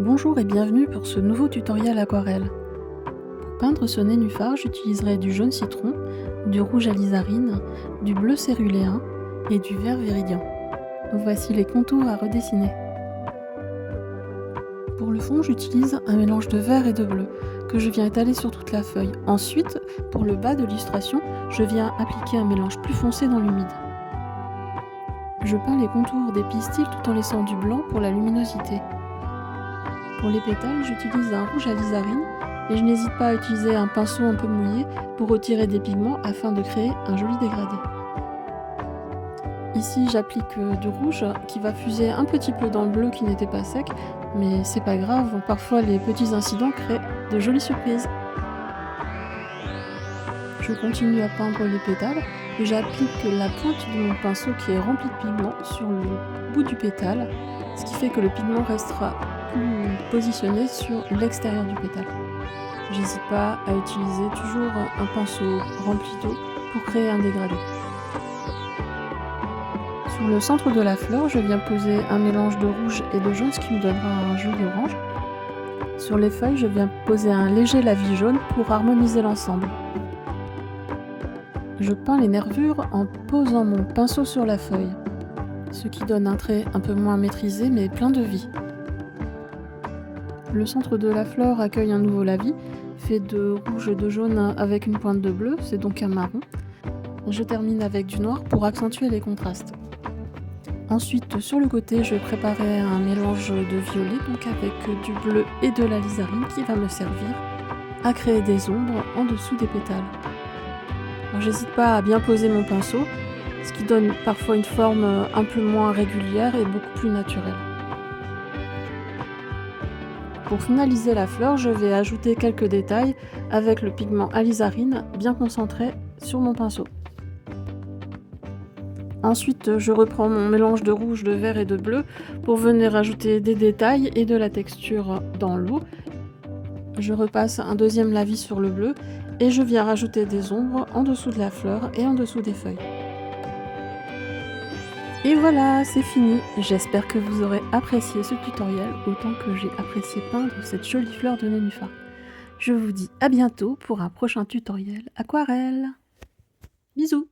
Bonjour et bienvenue pour ce nouveau tutoriel aquarelle. Pour peindre ce nénuphar, j'utiliserai du jaune citron, du rouge alizarine, du bleu céruléen et du vert viridian. Voici les contours à redessiner. Pour le fond, j'utilise un mélange de vert et de bleu que je viens étaler sur toute la feuille. Ensuite, pour le bas de l'illustration, je viens appliquer un mélange plus foncé dans l'humide. Je peins les contours des pistils tout en laissant du blanc pour la luminosité. Pour les pétales, j'utilise un rouge alizarine et je n'hésite pas à utiliser un pinceau un peu mouillé pour retirer des pigments afin de créer un joli dégradé. Ici, j'applique du rouge qui va fuser un petit peu dans le bleu qui n'était pas sec, mais c'est pas grave, parfois les petits incidents créent de jolies surprises. Je continue à peindre les pétales et j'applique la pointe de mon pinceau qui est rempli de pigments sur le bout du pétale, ce qui fait que le pigment restera plus positionné sur l'extérieur du pétale. J'hésite pas à utiliser toujours un pinceau rempli d'eau pour créer un dégradé. Sur le centre de la fleur, je viens poser un mélange de rouge et de jaune, ce qui me donnera un joli orange. Sur les feuilles, je viens poser un léger lavis jaune pour harmoniser l'ensemble. Je peins les nervures en posant mon pinceau sur la feuille, ce qui donne un trait un peu moins maîtrisé mais plein de vie. Le centre de la fleur accueille un nouveau lavis, fait de rouge et de jaune avec une pointe de bleu, c'est donc un marron. Je termine avec du noir pour accentuer les contrastes. Ensuite, sur le côté, je vais préparer un mélange de violet, donc avec du bleu et de l'alizarine qui va me servir à créer des ombres en dessous des pétales. J'hésite pas à bien poser mon pinceau, ce qui donne parfois une forme un peu moins régulière et beaucoup plus naturelle. Pour finaliser la fleur, je vais ajouter quelques détails avec le pigment alizarine bien concentré sur mon pinceau. Ensuite, je reprends mon mélange de rouge, de vert et de bleu pour venir ajouter des détails et de la texture dans l'eau. Je repasse un deuxième lavis sur le bleu et je viens rajouter des ombres en dessous de la fleur et en dessous des feuilles. Et voilà, c'est fini. J'espère que vous aurez apprécié ce tutoriel autant que j'ai apprécié peindre cette jolie fleur de nénuphar. Je vous dis à bientôt pour un prochain tutoriel aquarelle. Bisous!